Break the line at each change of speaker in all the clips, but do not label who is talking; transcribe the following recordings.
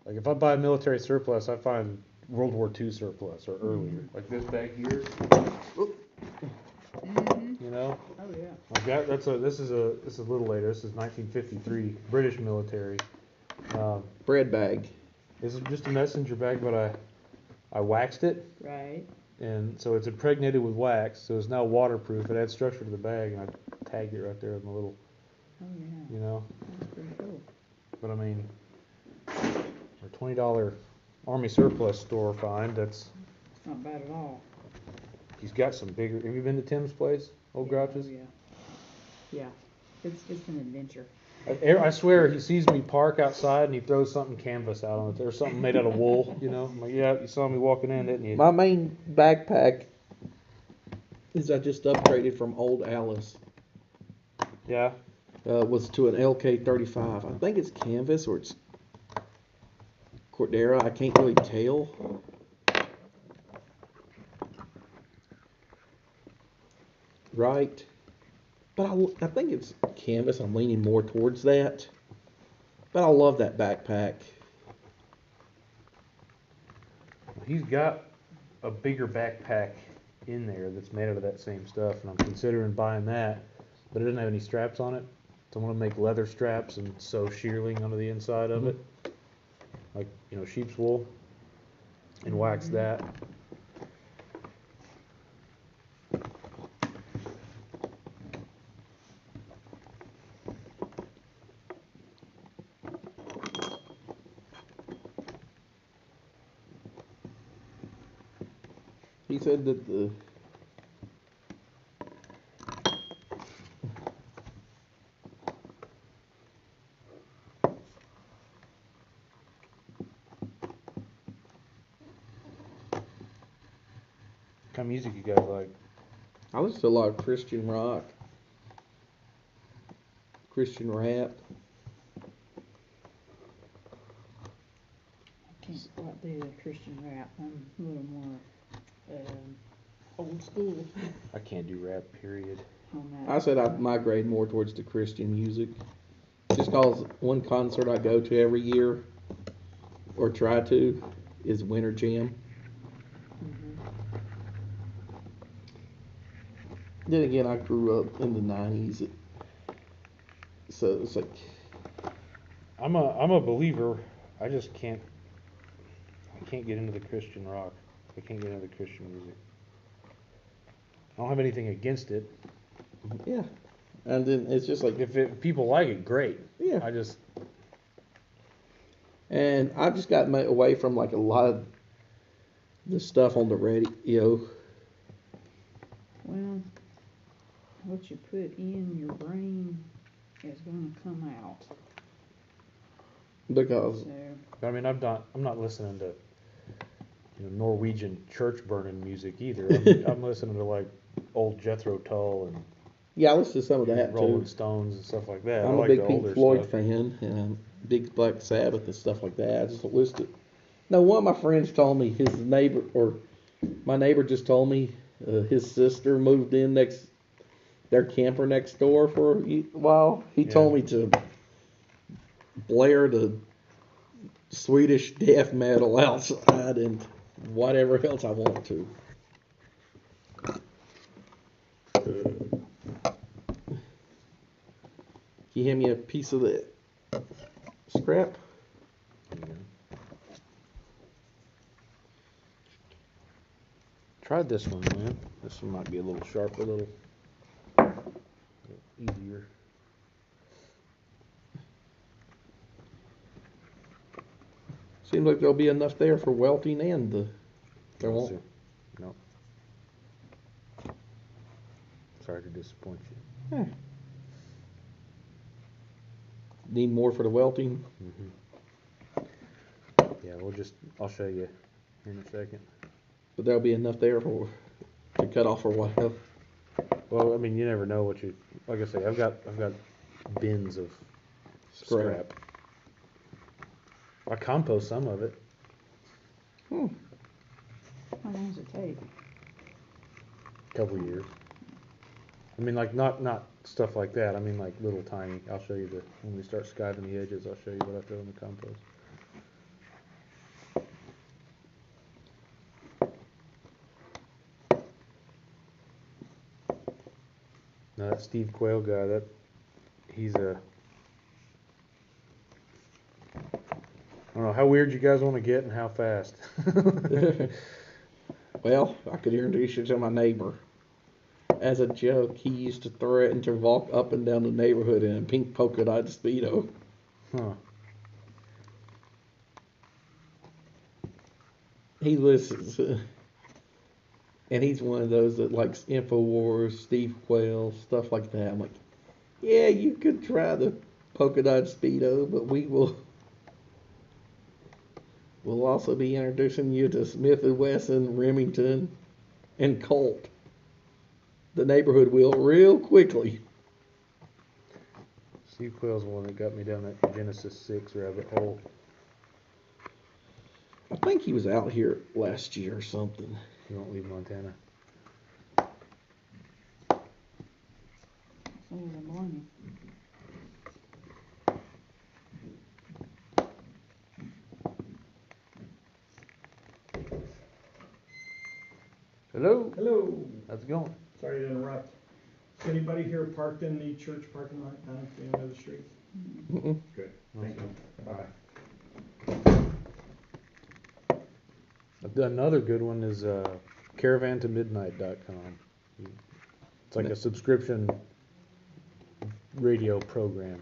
Like if I buy a military surplus, I find World War II surplus or earlier. Like this bag here, you know?
Oh, yeah.
Like this is a little later. This is 1953 British military. Um,
Bread bag.
this is just a messenger bag, but I waxed it,
Right.
and so it's impregnated with wax, so it's now waterproof. It adds structure to the bag, and I tagged it right there with my little,
Oh, yeah.
you know.
That's pretty cool.
But I mean, for $20 Army surplus store find, that's
It's not bad at all.
he's got some bigger. Have you been to Tim's place, Old
Yeah,
Grouches?
oh, yeah. Yeah. It's an adventure.
I swear he sees me park outside and he throws something canvas out on it. There's something made out of wool, you know. I'm like, yeah, you saw me walking in, didn't you?
My main backpack is I just upgraded from old Alice.
Yeah.
Was to an LK35. I think it's canvas or it's Cordera. I can't really tell. Right. But I think it's canvas. I'm leaning more towards that. But I love that backpack.
He's got a bigger backpack in there that's made out of that same stuff, and I'm considering buying that, but it doesn't have any straps on it. So I'm gonna make leather straps and sew shearling onto the inside of it, like sheep's wool, and wax that.
He said that the
What kind of music you guys like?
I listen to a lot of Christian rock, Christian rap.
I can't quite do the Christian rap. I'm a little more old school
I can't do rap, period.
on that.
I said I'd migrate more towards the Christian music. Just cause one concert I go to every year, or try to, is Winter Jam.
Mhm.
Then again, I grew up in the '90s, so it's like
I'm a believer. I just I can't get into the Christian rock. I can't get into the Christian music. I don't have anything against it.
yeah, and then it's just like
If people like it, great.
yeah,
I just
and I've just gotten away from like a lot of the stuff on the radio.
Well, what you put in your brain is going to come out.
Because
So,
I mean, I'm not listening to Norwegian church burning music either. I'm listening to like old Jethro Tull
yeah, I listen to some of
and
that
Rolling
too.
Stones and stuff like that. I
I'm a
like the
big Pink
older
Floyd
stuff.
fan and big Black Sabbath and stuff like that. I just listen. No, one of my friends told me his neighbor, or my neighbor just told me his sister moved in next their camper next door for a while. He
Yeah.
told me to blare the Swedish death metal outside and whatever else I want to. Can you hand me a piece of the scrap?
Tried this one, man. This one might be a little sharper, a little easier.
Seems like there'll be enough there for welting and the. There
Let's
won't.
see. No. Sorry to disappoint you.
Eh. Need more for the welting.
Yeah, I'll show you here in a second.
But there'll be enough there for to cut off for a while.
Well, I mean, you never know what like I say, I've got bins of scrap. I compost some of it.
how long does it take?
Couple years. I mean, like not stuff like that. I mean, like little tiny. I'll show you when we start skiving the edges. I'll show you what I throw in the compost. Now that Steve Quayle guy, he's a, I don't know how weird you guys want to get and how fast.
Well, I could introduce you to my neighbor. As a joke, he used to threaten to walk up and down the neighborhood in a pink polka dot Speedo.
Huh.
He listens, and he's one of those that likes InfoWars, Steve Quayle, stuff like that. I'm like, yeah, you could try the polka dot Speedo, but we'll also be introducing you to Smith & Wesson, Remington, and Colt. The neighborhood will real quickly.
Steve Quayle's the one that got me down that Genesis 6 rabbit hole.
I think he was out here last year or something.
You won't leave Montana.
So was a morning.
Hello.
Hello.
How's it going?
Sorry to interrupt. Is anybody here parked in the church parking lot down at the end of the street?
Mm-mm.
Good. Thank you. Bye.
Another good one is caravantomidnight.com. It's like a subscription radio program.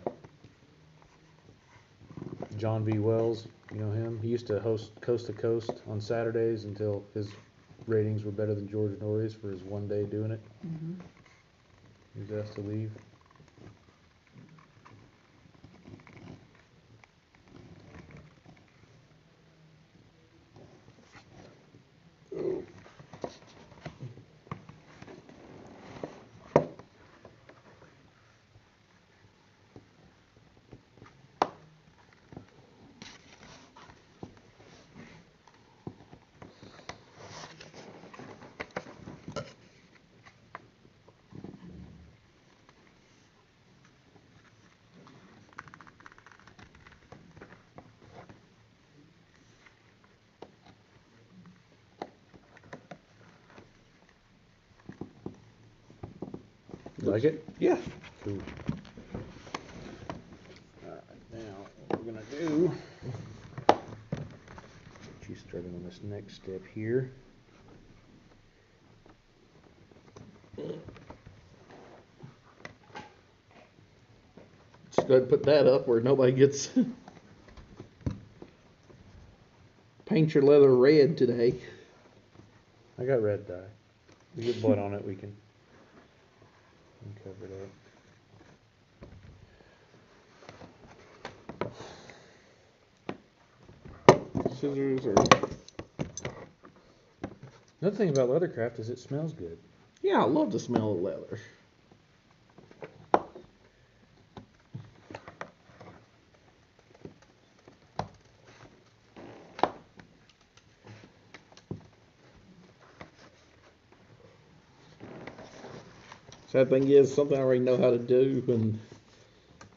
John V. Wells, you know him? He used to host Coast to Coast on Saturdays until his ratings were better than George Norrie's for his one day doing it.
Mm-hmm.
He was asked to leave. You like it?
Yeah.
Cool. Alright, now what we're gonna do, get you started on this next step here.
Just go ahead and put that up where nobody gets. Paint your leather red today.
I got red dye. We get blood on it, we can cover it up.
Scissors or.
Another thing about Leathercraft is it smells good.
Yeah, I love the smell of leather. Sad thing is, something I already know how to do and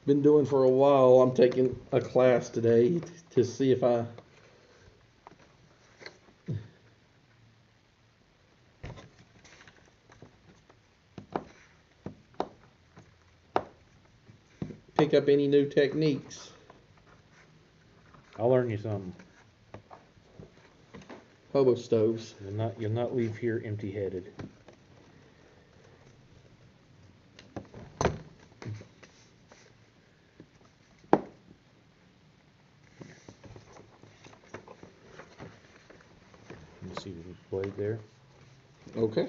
been doing for a while. I'm taking a class today to see if I pick up any new techniques.
I'll learn you something.
Hobo stoves.
You'll not leave here empty-headed. You see the blade there?
Okay.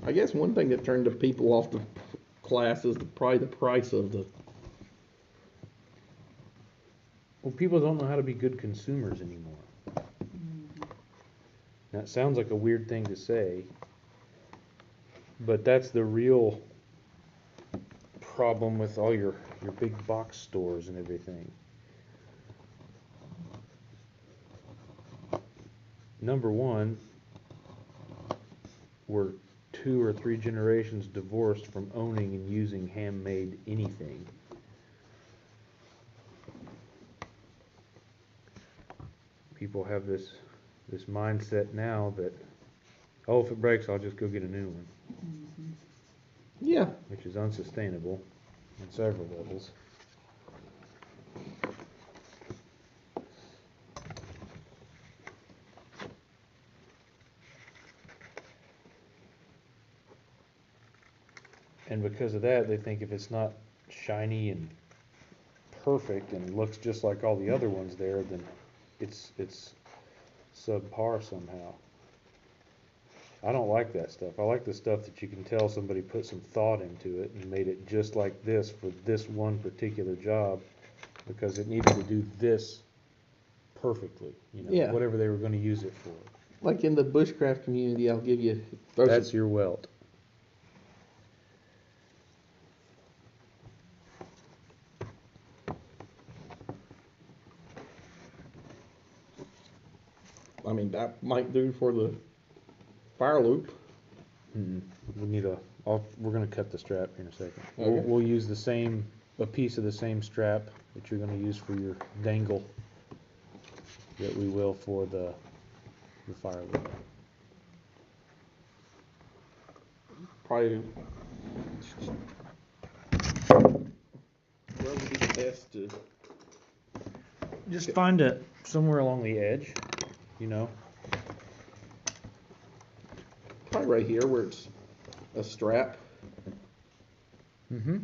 I guess one thing that turned the people off the class is probably the price of the.
Well, people don't know how to be good consumers anymore. That sounds like a weird thing to say, but that's the real problem with all your big box stores and everything. number one, we're 2 or 3 generations divorced from owning and using handmade anything. People have this mindset now that, oh, if it breaks, I'll just go get a new one,
Yeah.
which is unsustainable on several levels. And because of that, they think if it's not shiny and perfect and looks just like all the other ones there, then it's subpar somehow. I don't like that stuff. I like the stuff that you can tell somebody put some thought into it and made it just like this for this one particular job because it needed to do this perfectly,
Yeah.
whatever they were going to use it for.
Like in the bushcraft community, I'll give you.
That's your welt.
I mean, that might do for the fire loop.
We need we're going to cut the strap here in a second.
Okay.
We'll use a piece of the same strap that you're going to use for your dangle that we will for the fire loop.
Probably. Where would be the best to?
Just find it somewhere along the edge,
Probably right here where it's a strap.
Mm-hmm.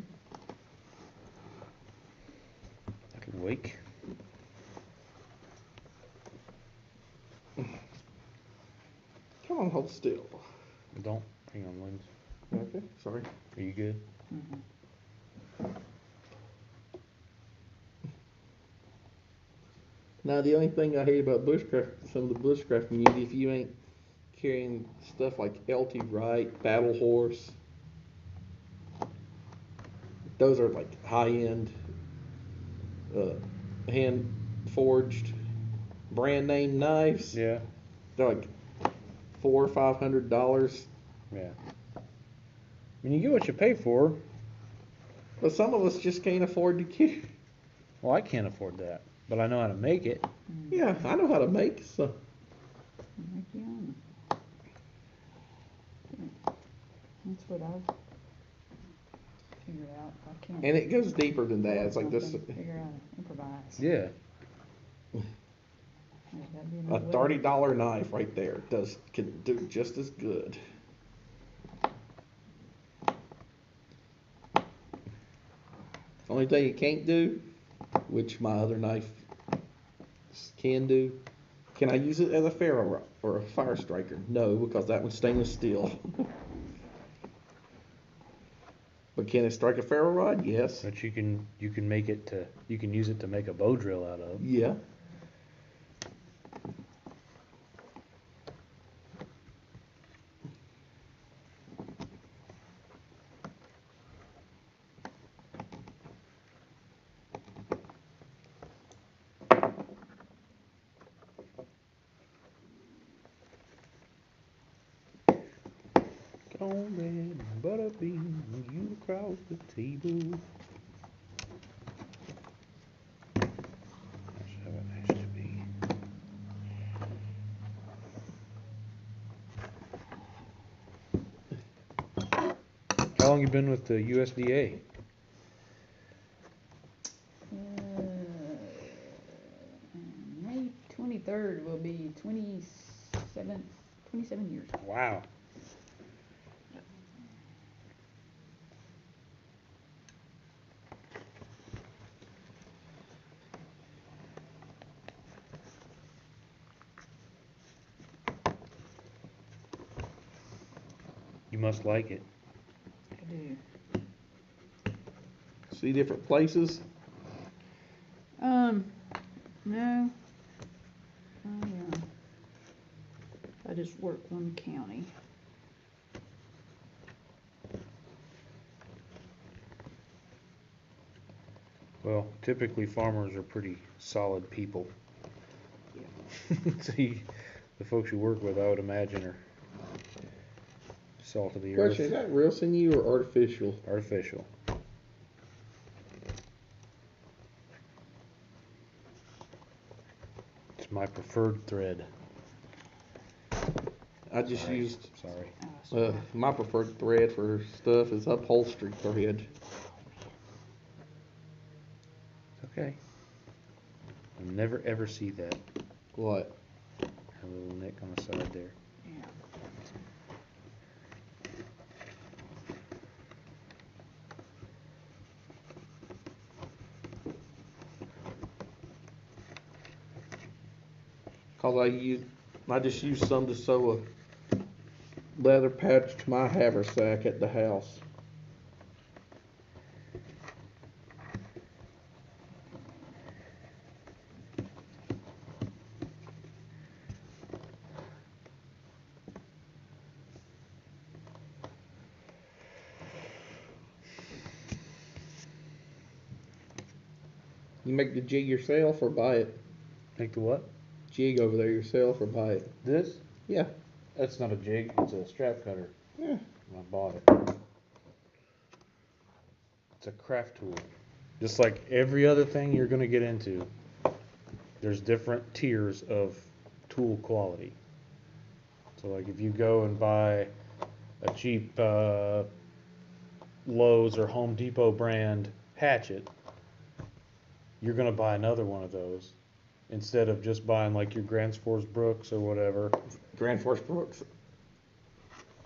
That'll wake.
Come on, hold still.
Don't. Hang on, Lens.
Okay, sorry.
Are you good?
Now, the only thing I hate about bushcraft, some of the bushcraft community, if you ain't carrying stuff like LT Wright, Battle Horse, those are like high-end, hand forged, brand name knives.
Yeah.
They're like $400 or $500.
Yeah. I mean, you get what you pay for.
But some of us just can't afford to carry.
Well, I can't afford that, but I know how to make it.
Yeah, I know how to make some.
Make your own. That's what I've figured out. I can't.
And it goes deeper than that. It's like this.
Figure out, improvise.
Yeah.
That'd be
A
another way.
$30 knife right there can do just as good. Only thing it can't do, which my other knife can do, can I use it as a ferro rod or a fire striker? No, because that one's stainless steel. But can it strike a ferro rod? Yes.
But you can make it you can use it to make a bow drill out of.
Yeah.
Cornbread and butter beans when you across the table. That's how it has to be. How long you been with the USDA?
May 23rd will be 27 years.
Wow. You must like it.
I do.
See different places.
No. I just work one county.
Well, typically farmers are pretty solid people.
Yeah.
So the folks you work with, I would imagine, are salt of the
Question, is
earth,
that real sinew or artificial?
artificial. It's my preferred thread.
I just
Sorry.
used,
Sorry.
my preferred thread for stuff is upholstery thread.
It's okay. You'll never ever see that.
What?
A little nick on the side there.
Yeah.
Cause I just used some to sew a leather patch to my haversack at the house. You make the jig yourself or buy it?
Make the what?
Jig over there yourself or buy it?
This?
Yeah.
That's not a jig, it's a strap cutter.
Yeah.
I bought it. It's a craft tool. Just like every other thing you're gonna get into, there's different tiers of tool quality. So like if you go and buy a cheap Lowe's or Home Depot brand hatchet, you're gonna buy another one of those instead of just buying like your Grand Force Brooks or whatever.
Grand Force Brooks.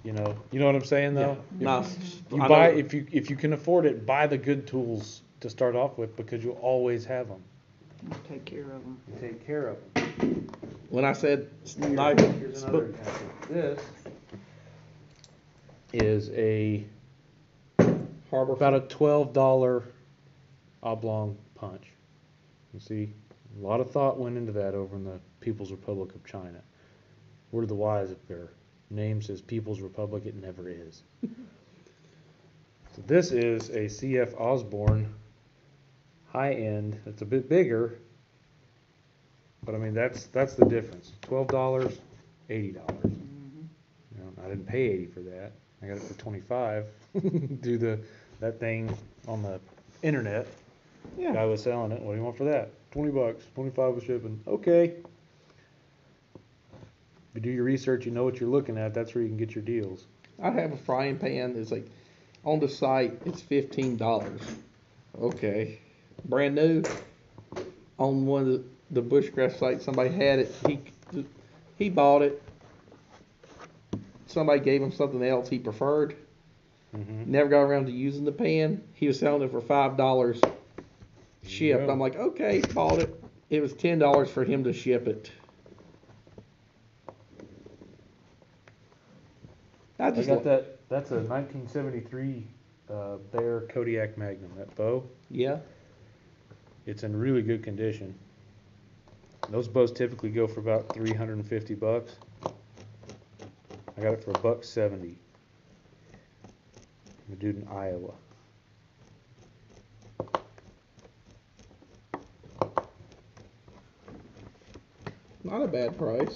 You know what I'm saying though?
No,
You
I
buy
know-
if you can afford it, buy the good tools to start off with because you'll always have them.
I'll take care of them.
You take care of them.
When I said not,
Here's another example. This is
Harbor
about a $12 oblong punch. You see, a lot of thought went into that over in the People's Republic of China. Where are the Y's if their name says People's Republic? It never is. So this is a CF Osborne high end. It's a bit bigger, but I mean that's the difference. $12, $80. You know, I didn't pay 80 for that. I got it for 25. Do that thing on the internet.
Yeah.
Guy was selling it. What do you want for that? $20, 25 with shipping. Okay. If you do your research, you know what you're looking at. That's where you can get your deals.
I have a frying pan. It's like on the site. It's $15. Okay, brand new. On one of the bushcraft sites, somebody had it. He bought it. Somebody gave him something else he preferred.
Mm-hmm.
Never got around to using the pan. He was selling it for $5 shipped.
go.
I'm like, okay, bought it. It was $10 for him to ship it. I
I
just
got that. That's a 1973 Bear Kodiak Magnum. That bow.
Yeah.
It's in really good condition. Those bows typically go for about $350. I got it for $170. The dude in Iowa.
Not a bad price.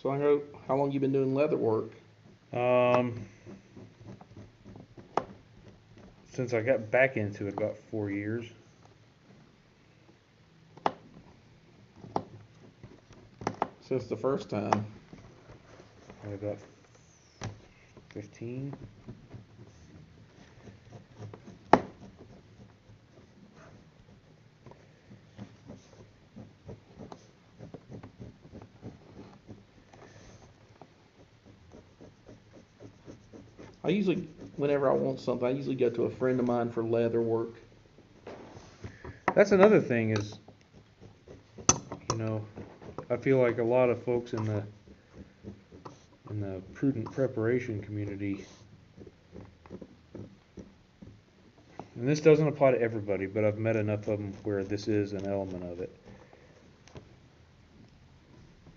So I know how long you been doing leather work.
Since I got back into it about 4 years.
Since the first time.
About 15.
I usually whenever I want something, I usually go to a friend of mine for leather work.
That's another thing is, you know, I feel like a lot of folks in the prudent preparation community, and this doesn't apply to everybody, but I've met enough of them where this is an element of it.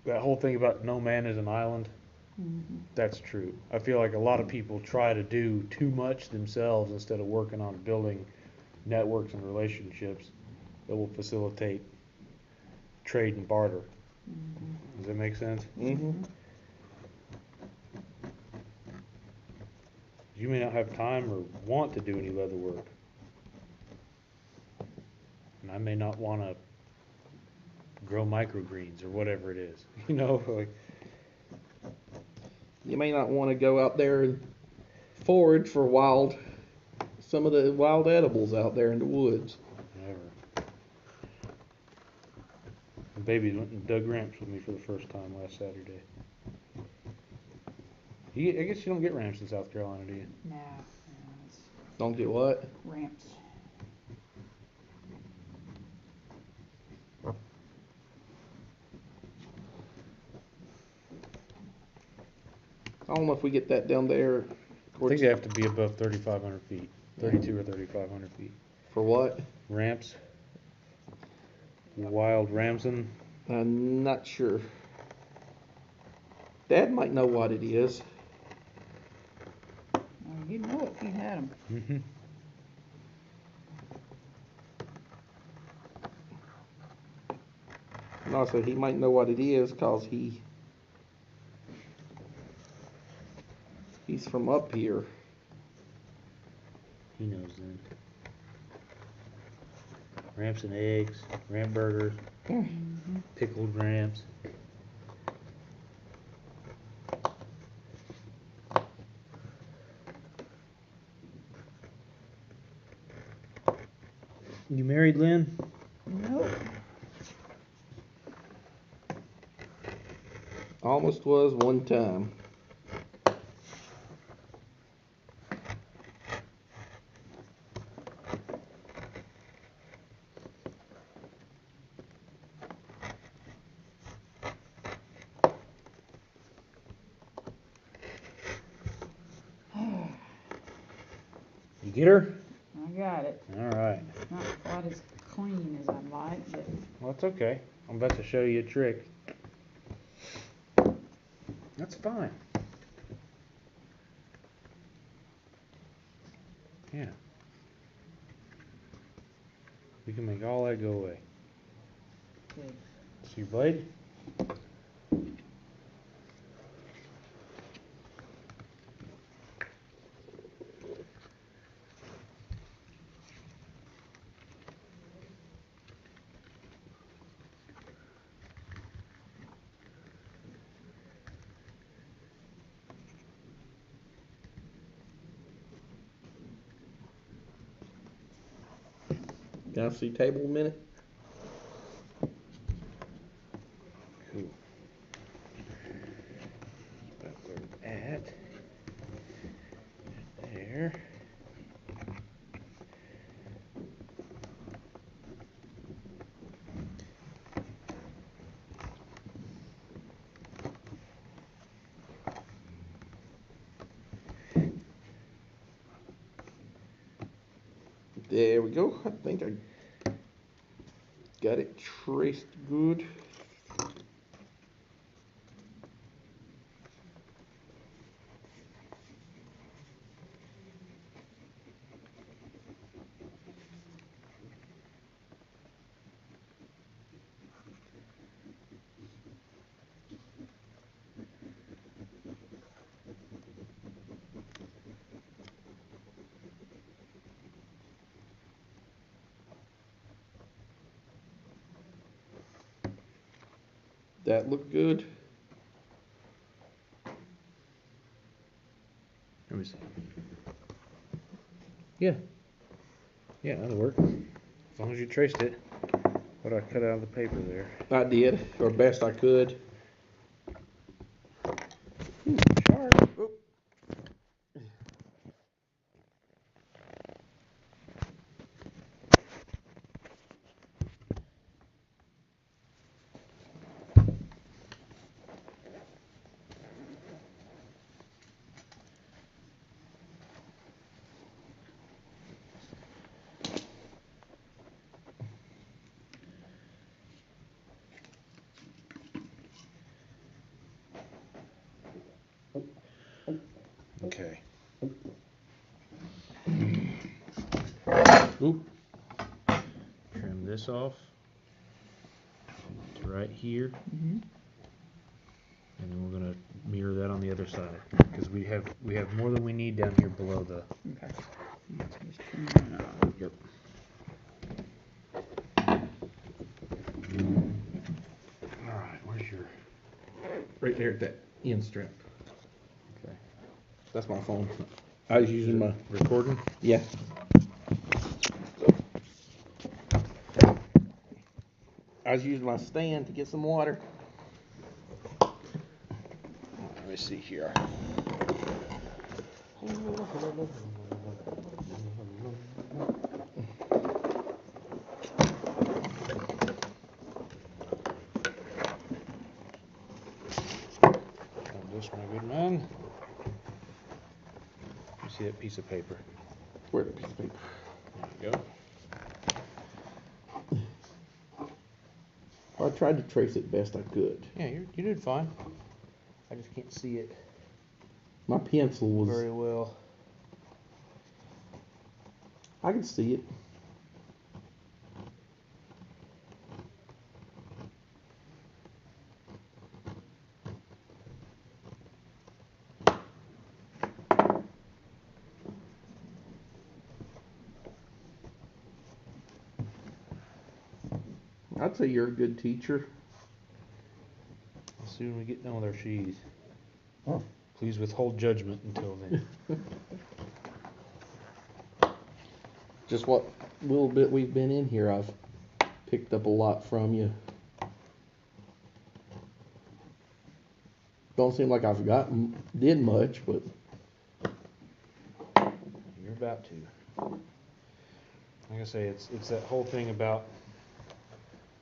That whole thing about no man is an island, that's true. I feel like a lot of people try to do too much themselves instead of working on building networks and relationships that will facilitate trade and barter. Does that make sense?
Mm-hmm.
You may not have time or want to do any leather work. And I may not want to grow microgreens or whatever it is. You know, like,
You may not want to go out there and forage for some of the wild edibles out there in the woods.
whatever. The baby went and dug ramps with me for the first time last Saturday. I guess you don't get ramps in South Carolina, do you?
No, it's
Don't get what?
ramps.
I don't know if we get that down there.
I think they have to be above 3,500 feet, 32 or 3,500 feet.
For what?
Ramps. Wild Ramson.
I'm not sure. Dad might know what it is.
Well, you'd know it if you had them.
Mm-hmm.
And also, he might know what it is because he's from up here.
He knows then. Ramps and eggs, ramp burgers, pickled ramps. You married, Lynn?
Nope.
Almost was one time.
You get her?
I got it.
All right.
It's not quite as clean as I'd like, but
Well, that's okay. I'm about to show you a trick. That's fine. Yeah. We can make all that go away.
good.
See your blade?
Can I see table a minute?
Cool. About where we're at. There.
There we go. I think I got it traced good. That looked good.
Let me see. Yeah. Yeah, that'll work. As long as you traced it. What I cut out of the paper there.
I did, or best I could.
Sharp. Okay. Oop. Trim this off to right here,
Mm-hmm.
and then we're gonna mirror that on the other side because we have more than we need down here below the.
Okay. Let's just trim that off.
Yep. All right, where's your?
Right there at that end strap.
Okay.
That's my phone. I was using my,
Recording?
yeah. I was using my stand to get some water.
Let me see here. This, my good man. You see that piece of paper?
Where's the piece of paper?
There you go.
I tried to trace it best I could.
Yeah, you did fine. I just can't see it
My pencil was,
very well.
I could see it. I'd say you're a good teacher.
As soon as we get done with our sheath.
Oh.
Please withhold judgment until then.
Just what little bit we've been in here, I've picked up a lot from you. Don't seem like I've did much, but
You're about to. Like I say, it's that whole thing about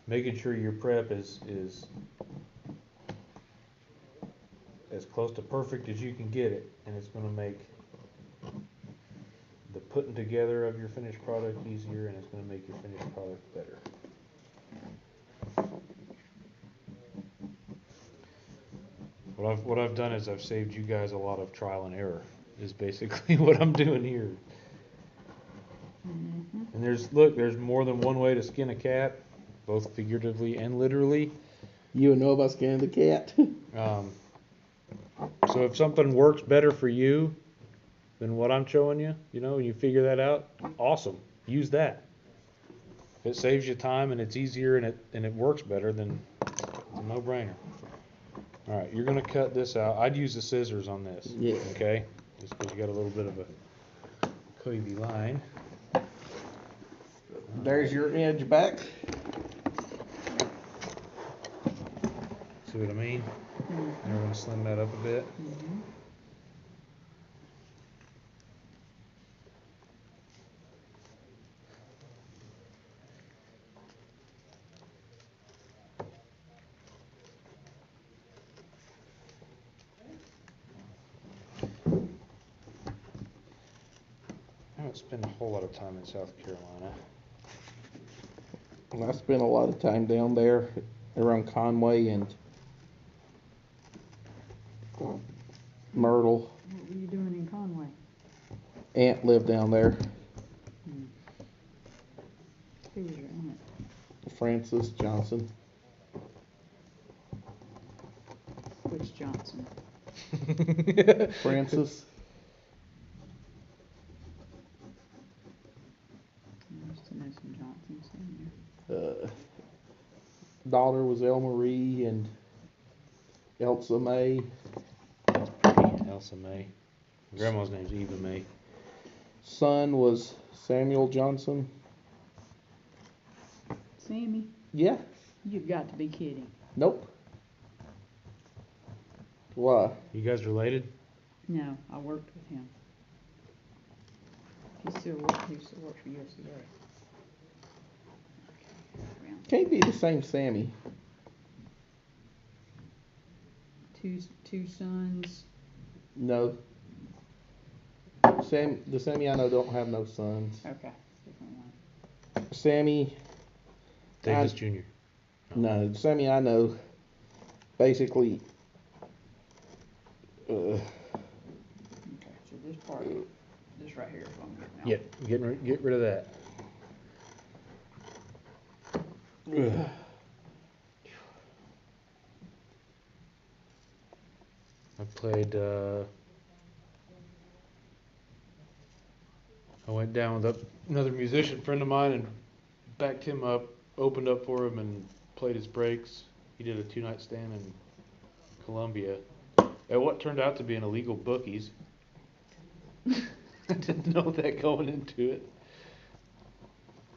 making sure your prep is as close to perfect as you can get it, and it's going to make the putting together of your finished product easier, and it's going to make your finished product better. What I've done is I've saved you guys a lot of trial and error, is basically what I'm doing here.
Mm-hmm.
And there's more than one way to skin a cat, both figuratively and literally.
you know about scanning the cat.
So if something works better for you than what I'm showing you, and you figure that out, awesome. Use that. If it saves you time and it's easier and it works better, then it's a no-brainer. All right, you're gonna cut this out. I'd use the scissors on this.
Yeah.
Okay. Just because you got a little bit of a curvy line.
There's your edge back.
See what I mean?
Mm-hmm.
And we're gonna slim that up a bit.
Mm-hmm.
I haven't spent a whole lot of time in South Carolina.
And I spent a lot of time down there around Conway and Myrtle.
What were you doing in Conway?
Aunt lived down there.
Hmm. Who was your aunt?
Frances Johnson.
Which Johnson?
Frances.
I used to know some Johnsons in there.
Daughter was El Marie and Elsa May.
Elsa May. Grandma's name's Eva May.
Son was Samuel Johnson.
Sammy?
Yeah.
You've got to be kidding.
Nope. Why?
You guys related?
No, I worked with him. He still works for USDA. Okay,
Can't be the same Sammy.
two sons.
No. The Sammy I know don't have no sons.
Okay, different one.
Sammy,
Davis Jr.
no, the Sammy I know, basically,
part, this right here is what I'm getting out.
Get rid of that. I played, I went down with another musician friend of mine and backed him up, opened up for him and played his breaks. He did a 2-night stand in Columbia at what turned out to be an illegal bookies. I didn't know that going into it.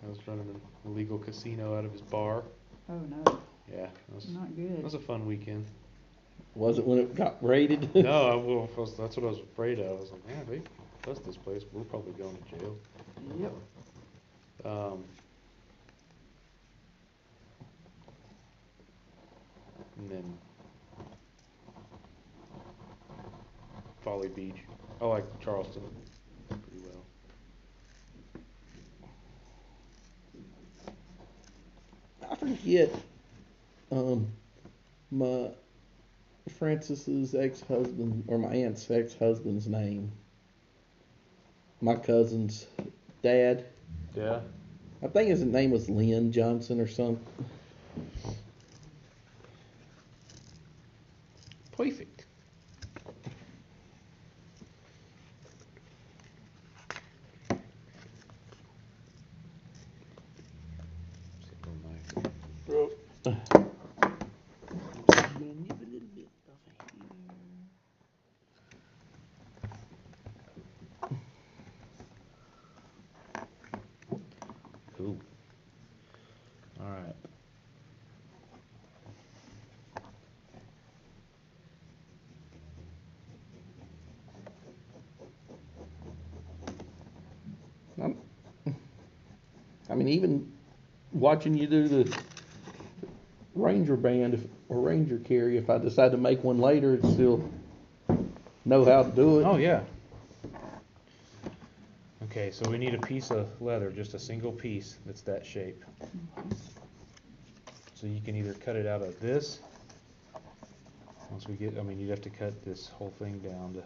I was running an illegal casino out of his bar.
Oh no,
Yeah,
not
that
good.
was a fun weekend.
Was it when it got raided?
No, that's what I was afraid of. I was like, man, they bust this place, we're probably going to jail.
Yep.
And then Folly Beach. I like Charleston pretty well.
I forget, my Francis's ex-husband, or my aunt's ex-husband's name. My cousin's dad.
Yeah.
I think his name was Lynn Johnson or something.
Perfect. Cool. All right.
I mean, even watching you do the Ranger band or Ranger carry, if I decide to make one later, it still know how to do it.
Oh yeah. Okay, so we need a piece of leather, just a single piece that's that shape. So you can either cut it out of this. Once we get, I mean, you'd have to cut this whole thing down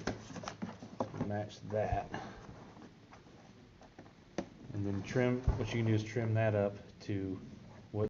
to match that. And then trim, what you can do is trim that up to